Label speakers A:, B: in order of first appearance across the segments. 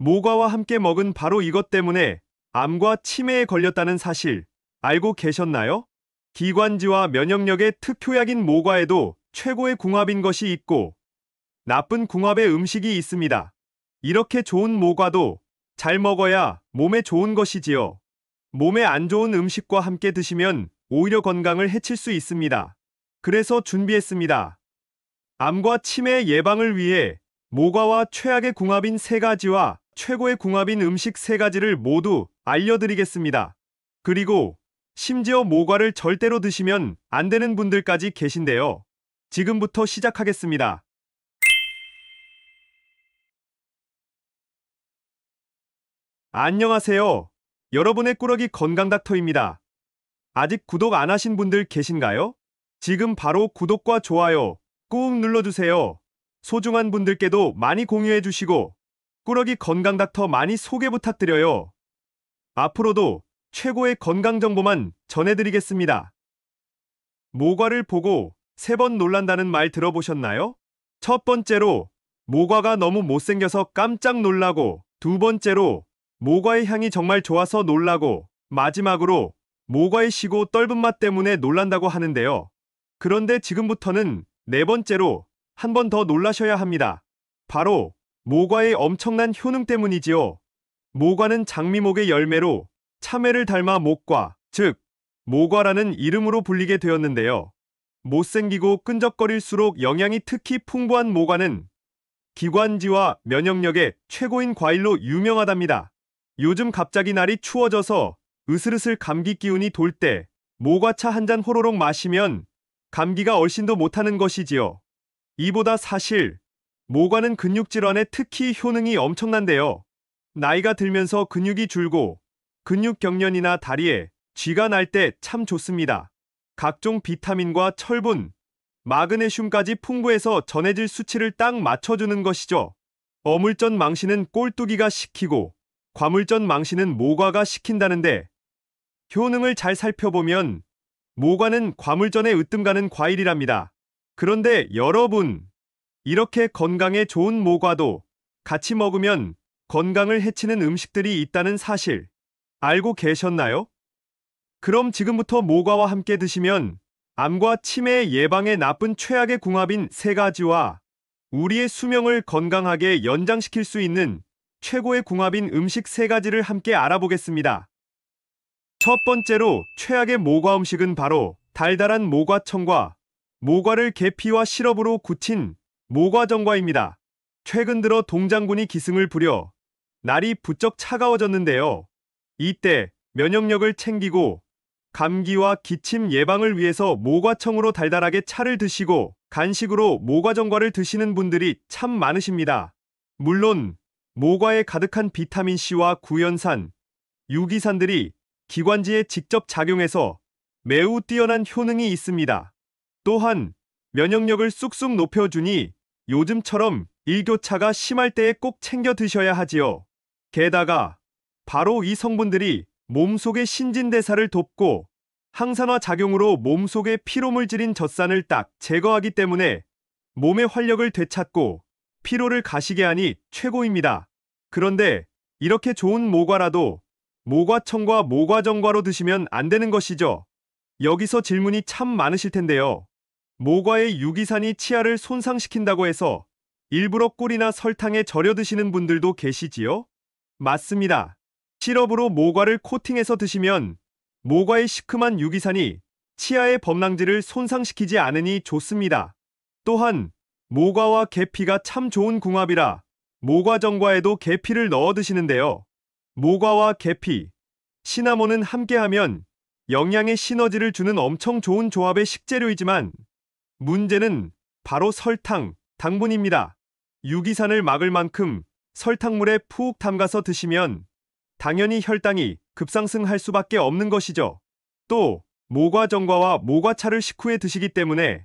A: 모과와 함께 먹은 바로 이것 때문에 암과 치매에 걸렸다는 사실 알고 계셨나요? 기관지와 면역력의 특효약인 모과에도 최고의 궁합인 것이 있고 나쁜 궁합의 음식이 있습니다. 이렇게 좋은 모과도 잘 먹어야 몸에 좋은 것이지요. 몸에 안 좋은 음식과 함께 드시면 오히려 건강을 해칠 수 있습니다. 그래서 준비했습니다. 암과 치매 예방을 위해 모과와 최악의 궁합인 세 가지와 최고의 궁합인 음식 세 가지를 모두 알려드리겠습니다. 그리고 심지어 모과를 절대로 드시면 안 되는 분들까지 계신데요. 지금부터 시작하겠습니다. 안녕하세요. 여러분의 꾸러기 건강닥터입니다. 아직 구독 안 하신 분들 계신가요? 지금 바로 구독과 좋아요 꾹 눌러주세요. 소중한 분들께도 많이 공유해 주시고 꾸러기 건강닥터 많이 소개 부탁드려요. 앞으로도 최고의 건강 정보만 전해드리겠습니다. 모과를 보고 3번 놀란다는 말 들어보셨나요? 첫 번째로 모과가 너무 못생겨서 깜짝 놀라고, 두 번째로 모과의 향이 정말 좋아서 놀라고, 마지막으로 모과의 시고 떫은 맛 때문에 놀란다고 하는데요. 그런데 지금부터는 네 번째로 한 번 더 놀라셔야 합니다. 바로 모과의 엄청난 효능 때문이지요. 모과는 장미목의 열매로 참외를 닮아 목과, 즉 모과라는 이름으로 불리게 되었는데요. 못생기고 끈적거릴수록 영양이 특히 풍부한 모과는 기관지와 면역력의 최고인 과일로 유명하답니다. 요즘 갑자기 날이 추워져서 으슬으슬 감기 기운이 돌 때 모과차 한 잔 호로록 마시면 감기가 얼씬도 못하는 것이지요. 이보다 사실 모과는 근육질환에 특히 효능이 엄청난데요. 나이가 들면서 근육이 줄고 근육 경련이나 다리에 쥐가 날 때 참 좋습니다. 각종 비타민과 철분, 마그네슘까지 풍부해서 전해질 수치를 딱 맞춰주는 것이죠. 어물전 망신은 꼴뚜기가 시키고 과물전 망신은 모과가 시킨다는데 효능을 잘 살펴보면 모과는 과물전에 으뜸가는 과일이랍니다. 그런데 여러분, 이렇게 건강에 좋은 모과도 같이 먹으면 건강을 해치는 음식들이 있다는 사실 알고 계셨나요? 그럼 지금부터 모과와 함께 드시면 암과 치매 예방에 나쁜 최악의 궁합인 세 가지와 우리의 수명을 건강하게 연장시킬 수 있는 최고의 궁합인 음식 세 가지를 함께 알아보겠습니다. 첫 번째로 최악의 모과 음식은 바로 달달한 모과청과 모과를 계피와 시럽으로 굳힌 모과전과입니다. 최근 들어 동장군이 기승을 부려 날이 부쩍 차가워졌는데요. 이때 면역력을 챙기고 감기와 기침 예방을 위해서 모과청으로 달달하게 차를 드시고 간식으로 모과전과를 드시는 분들이 참 많으십니다. 물론 모과에 가득한 비타민C와 구연산, 유기산들이 기관지에 직접 작용해서 매우 뛰어난 효능이 있습니다. 또한 면역력을 쑥쑥 높여주니 요즘처럼 일교차가 심할 때에 꼭 챙겨 드셔야 하지요. 게다가 바로 이 성분들이 몸속의 신진대사를 돕고 항산화 작용으로 몸속의 피로물질인 젖산을 딱 제거하기 때문에 몸의 활력을 되찾고 피로를 가시게 하니 최고입니다. 그런데 이렇게 좋은 모과라도 모과청과 모과전과로 드시면 안 되는 것이죠. 여기서 질문이 참 많으실 텐데요. 모과의 유기산이 치아를 손상시킨다고 해서 일부러 꿀이나 설탕에 절여 드시는 분들도 계시지요? 맞습니다. 시럽으로 모과를 코팅해서 드시면 모과의 시큼한 유기산이 치아의 범랑질을 손상시키지 않으니 좋습니다. 또한 모과와 계피가 참 좋은 궁합이라 모과전과에도 계피를 넣어 드시는데요. 모과와 계피, 시나몬은 함께하면 영양의 시너지를 주는 엄청 좋은 조합의 식재료이지만 문제는 바로 설탕, 당분입니다. 유기산을 막을 만큼 설탕물에 푹 담가서 드시면 당연히 혈당이 급상승할 수밖에 없는 것이죠. 또 모과전과와 모과차를 식후에 드시기 때문에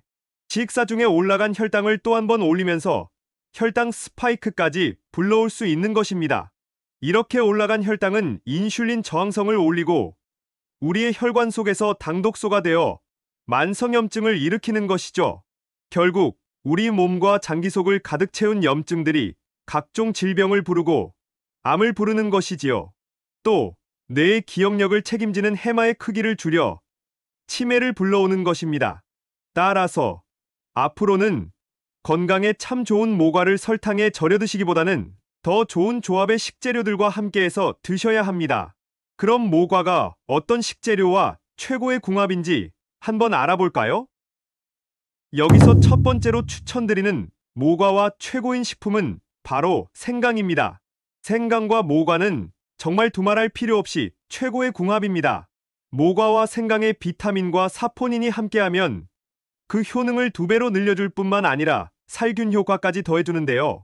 A: 식사 중에 올라간 혈당을 또 한 번 올리면서 혈당 스파이크까지 불러올 수 있는 것입니다. 이렇게 올라간 혈당은 인슐린 저항성을 올리고 우리의 혈관 속에서 당독소가 되어 만성염증을 일으키는 것이죠. 결국 우리 몸과 장기 속을 가득 채운 염증들이 각종 질병을 부르고 암을 부르는 것이지요. 또 뇌의 기억력을 책임지는 해마의 크기를 줄여 치매를 불러오는 것입니다. 따라서 앞으로는 건강에 참 좋은 모과를 설탕에 절여 드시기보다는 더 좋은 조합의 식재료들과 함께해서 드셔야 합니다. 그럼 모과가 어떤 식재료와 최고의 궁합인지 한번 알아볼까요? 여기서 첫 번째로 추천드리는 모과와 최고인 식품은 바로 생강입니다. 생강과 모과는 정말 두말할 필요 없이 최고의 궁합입니다. 모과와 생강의 비타민과 사포닌이 함께하면 그 효능을 2배로 늘려줄 뿐만 아니라 살균 효과까지 더해주는데요.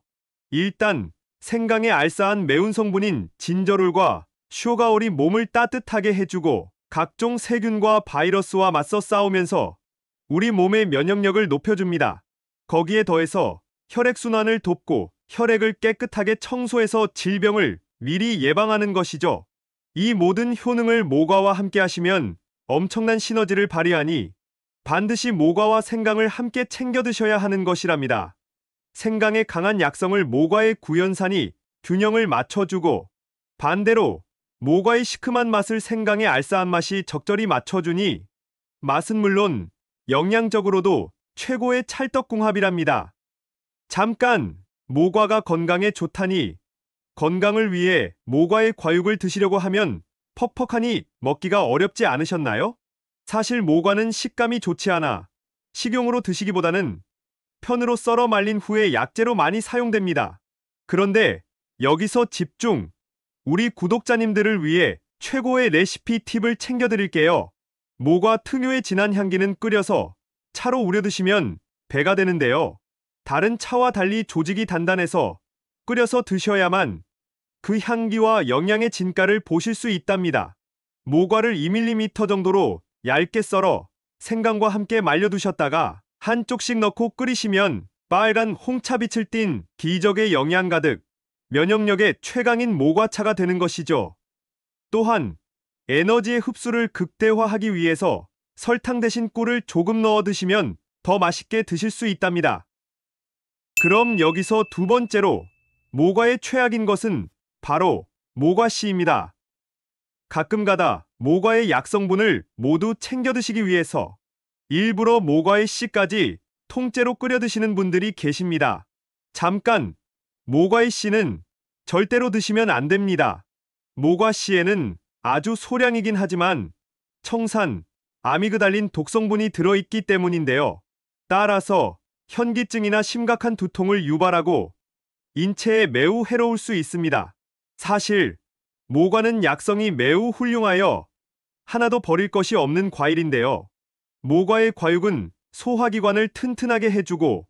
A: 일단 생강의 알싸한 매운 성분인 진저롤과 슈가올이 몸을 따뜻하게 해주고 각종 세균과 바이러스와 맞서 싸우면서 우리 몸의 면역력을 높여줍니다. 거기에 더해서 혈액순환을 돕고 혈액을 깨끗하게 청소해서 질병을 미리 예방하는 것이죠. 이 모든 효능을 모과와 함께 하시면 엄청난 시너지를 발휘하니 반드시 모과와 생강을 함께 챙겨 드셔야 하는 것이랍니다. 생강의 강한 약성을 모과의 구연산이 균형을 맞춰주고 반대로 모과의 시큼한 맛을 생강의 알싸한 맛이 적절히 맞춰주니 맛은 물론 영양적으로도 최고의 찰떡궁합이랍니다. 잠깐! 모과가 건강에 좋다니 건강을 위해 모과의 과육을 드시려고 하면 퍽퍽하니 먹기가 어렵지 않으셨나요? 사실 모과는 식감이 좋지 않아 식용으로 드시기보다는 편으로 썰어 말린 후에 약재로 많이 사용됩니다. 그런데 여기서 집중! 우리 구독자님들을 위해 최고의 레시피 팁을 챙겨드릴게요. 모과 특유의 진한 향기는 끓여서 차로 우려 드시면 배가 되는데요. 다른 차와 달리 조직이 단단해서 끓여서 드셔야만 그 향기와 영양의 진가를 보실 수 있답니다. 모과를 2mm 정도로 얇게 썰어 생강과 함께 말려두셨다가 한쪽씩 넣고 끓이시면 빨간 홍차빛을 띤 기적의 영양 가득 면역력의 최강인 모과차가 되는 것이죠. 또한 에너지의 흡수를 극대화하기 위해서 설탕 대신 꿀을 조금 넣어 드시면 더 맛있게 드실 수 있답니다. 그럼 여기서 두 번째로 모과의 최악인 것은 바로 모과씨입니다. 가끔가다 모과의 약성분을 모두 챙겨 드시기 위해서 일부러 모과의 씨까지 통째로 끓여 드시는 분들이 계십니다. 잠깐! 모과의 씨는 절대로 드시면 안 됩니다. 모과 씨에는 아주 소량이긴 하지만 청산, 아미그달린 독성분이 들어있기 때문인데요. 따라서 현기증이나 심각한 두통을 유발하고 인체에 매우 해로울 수 있습니다. 사실 모과는 약성이 매우 훌륭하여 하나도 버릴 것이 없는 과일인데요. 모과의 과육은 소화기관을 튼튼하게 해주고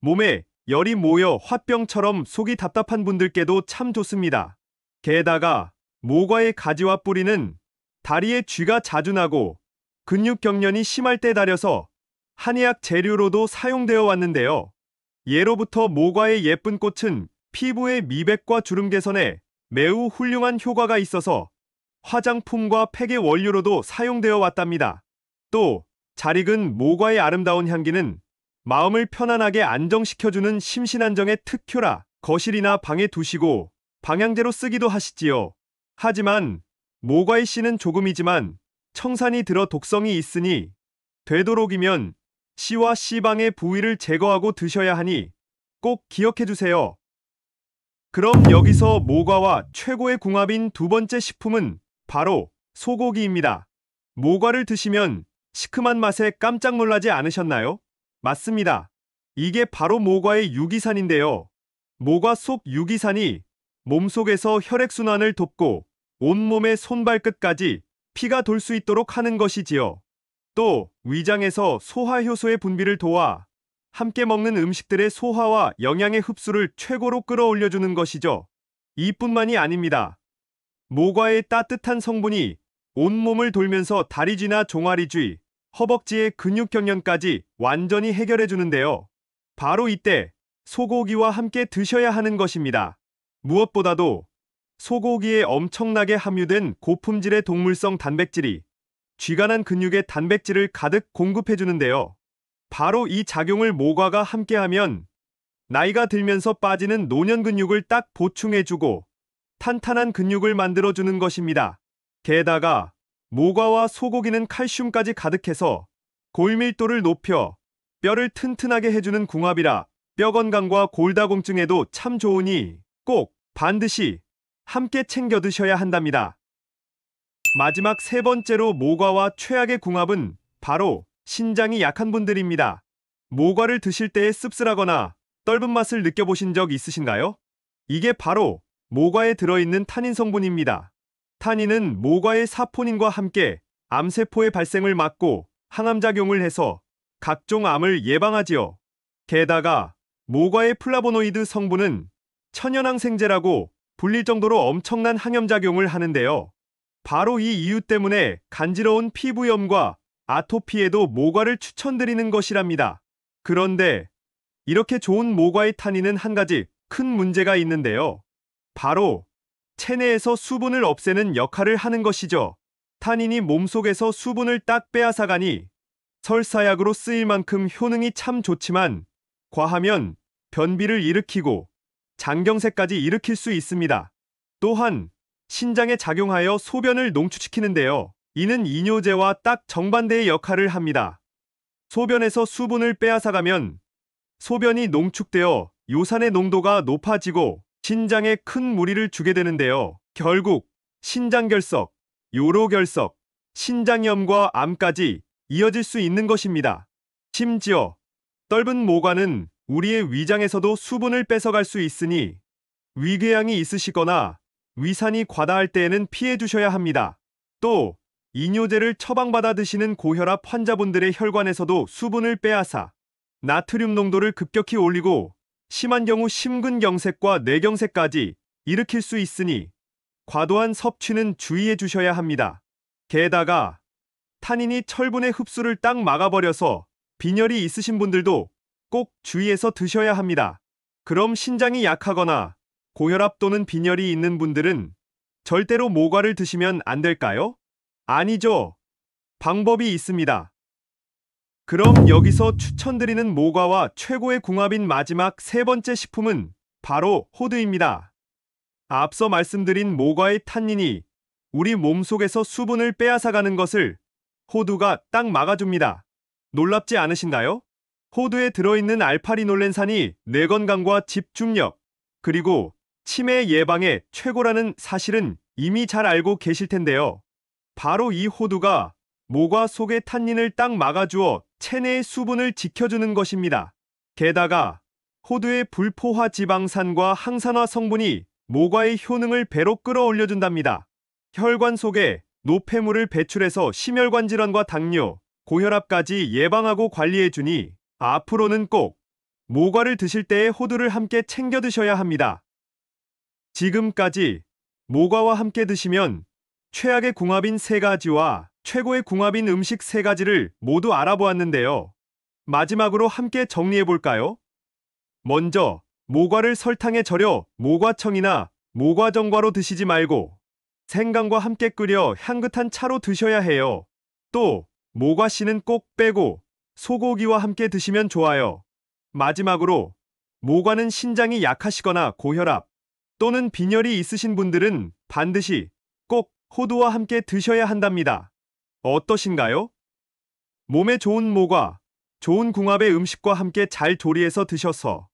A: 몸에 열이 모여 화병처럼 속이 답답한 분들께도 참 좋습니다. 게다가 모과의 가지와 뿌리는 다리에 쥐가 자주 나고 근육 경련이 심할 때 달여서 한의학 재료로도 사용되어 왔는데요. 예로부터 모과의 예쁜 꽃은 피부의 미백과 주름 개선에 매우 훌륭한 효과가 있어서 화장품과 팩의 원료로도 사용되어 왔답니다. 또 잘 익은 모과의 아름다운 향기는 마음을 편안하게 안정시켜주는 심신안정의 특효라 거실이나 방에 두시고 방향제로 쓰기도 하시지요. 하지만 모과의 씨는 조금이지만 청산이 들어 독성이 있으니 되도록이면 씨와 씨방의 부위를 제거하고 드셔야 하니 꼭 기억해주세요. 그럼 여기서 모과와 최고의 궁합인 두 번째 식품은 바로 소고기입니다. 모과를 드시면 시큼한 맛에 깜짝 놀라지 않으셨나요? 맞습니다. 이게 바로 모과의 유기산인데요. 모과 속 유기산이 몸속에서 혈액순환을 돕고 온몸의 손발끝까지 피가 돌 수 있도록 하는 것이지요. 또 위장에서 소화효소의 분비를 도와 함께 먹는 음식들의 소화와 영양의 흡수를 최고로 끌어올려주는 것이죠. 이뿐만이 아닙니다. 모과의 따뜻한 성분이 온몸을 돌면서 다리쥐나 종아리쥐, 허벅지의 근육경련까지 완전히 해결해주는데요. 바로 이때 소고기와 함께 드셔야 하는 것입니다. 무엇보다도 소고기에 엄청나게 함유된 고품질의 동물성 단백질이 쥐가 난 근육에 단백질을 가득 공급해주는데요. 바로 이 작용을 모과가 함께하면 나이가 들면서 빠지는 노년 근육을 딱 보충해주고 탄탄한 근육을 만들어주는 것입니다. 게다가 모과와 소고기는 칼슘까지 가득해서 골밀도를 높여 뼈를 튼튼하게 해주는 궁합이라 뼈 건강과 골다공증에도 참 좋으니 꼭 반드시 함께 챙겨 드셔야 한답니다. 마지막 세 번째로 모과와 최악의 궁합은 바로 신장이 약한 분들입니다. 모과를 드실 때의 씁쓸하거나 떫은 맛을 느껴보신 적 있으신가요? 이게 바로 모과에 들어있는 타닌 성분입니다. 타닌은 모과의 사포닌과 함께 암세포의 발생을 막고 항암작용을 해서 각종 암을 예방하지요. 게다가 모과의 플라보노이드 성분은 천연항생제라고 불릴 정도로 엄청난 항염작용을 하는데요. 바로 이 이유 때문에 간지러운 피부염과 아토피에도 모과를 추천드리는 것이랍니다. 그런데 이렇게 좋은 모과의 타닌은 한 가지 큰 문제가 있는데요. 바로 체내에서 수분을 없애는 역할을 하는 것이죠. 타닌이 몸속에서 수분을 딱 빼앗아가니 설사약으로 쓰일 만큼 효능이 참 좋지만 과하면 변비를 일으키고 장경색까지 일으킬 수 있습니다. 또한 신장에 작용하여 소변을 농축시키는데요. 이는 이뇨제와 딱 정반대의 역할을 합니다. 소변에서 수분을 빼앗아가면 소변이 농축되어 요산의 농도가 높아지고 신장에 큰 무리를 주게 되는데요. 결국 신장결석, 요로결석, 신장염과 암까지 이어질 수 있는 것입니다. 심지어 떫은 모과는 우리의 위장에서도 수분을 뺏어갈 수 있으니 위궤양이 있으시거나 위산이 과다할 때에는 피해 주셔야 합니다. 또 이뇨제를 처방받아 드시는 고혈압 환자분들의 혈관에서도 수분을 빼앗아 나트륨 농도를 급격히 올리고 심한 경우 심근경색과 뇌경색까지 일으킬 수 있으니 과도한 섭취는 주의해 주셔야 합니다. 게다가 타닌이 철분의 흡수를 딱 막아버려서 빈혈이 있으신 분들도 꼭 주의해서 드셔야 합니다. 그럼 신장이 약하거나 고혈압 또는 빈혈이 있는 분들은 절대로 모과를 드시면 안 될까요? 아니죠. 방법이 있습니다. 그럼 여기서 추천드리는 모과와 최고의 궁합인 마지막 세 번째 식품은 바로 호두입니다. 앞서 말씀드린 모과의 탄닌이 우리 몸속에서 수분을 빼앗아가는 것을 호두가 딱 막아줍니다. 놀랍지 않으신가요? 호두에 들어있는 알파리놀렌산이 뇌 건강과 집중력, 그리고 치매 예방에 최고라는 사실은 이미 잘 알고 계실 텐데요. 바로 이 호두가 모과 속의 탄닌을 딱 막아주어 체내의 수분을 지켜주는 것입니다. 게다가 호두의 불포화 지방산과 항산화 성분이 모과의 효능을 배로 끌어올려준답니다. 혈관 속에 노폐물을 배출해서 심혈관 질환과 당뇨, 고혈압까지 예방하고 관리해주니 앞으로는 꼭 모과를 드실 때에 호두를 함께 챙겨 드셔야 합니다. 지금까지 모과와 함께 드시면 최악의 궁합인 세 가지와 최고의 궁합인 음식 세 가지를 모두 알아보았는데요. 마지막으로 함께 정리해볼까요? 먼저 모과를 설탕에 절여 모과청이나 모과전과로 드시지 말고 생강과 함께 끓여 향긋한 차로 드셔야 해요. 또 모과씨는 꼭 빼고 소고기와 함께 드시면 좋아요. 마지막으로 모과는 신장이 약하시거나 고혈압 또는 빈혈이 있으신 분들은 반드시 꼭 호두와 함께 드셔야 한답니다. 어떠신가요? 몸에 좋은 모과, 좋은 궁합의 음식과 함께 잘 조리해서 드셔서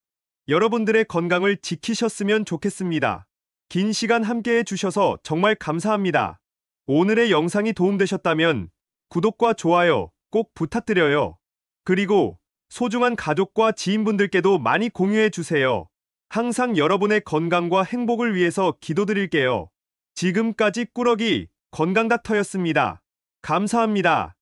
A: 여러분들의 건강을 지키셨으면 좋겠습니다. 긴 시간 함께 해주셔서 정말 감사합니다. 오늘의 영상이 도움되셨다면 구독과 좋아요 꼭 부탁드려요. 그리고 소중한 가족과 지인분들께도 많이 공유해주세요. 항상 여러분의 건강과 행복을 위해서 기도드릴게요. 지금까지 꾸러기 건강닥터였습니다. 감사합니다.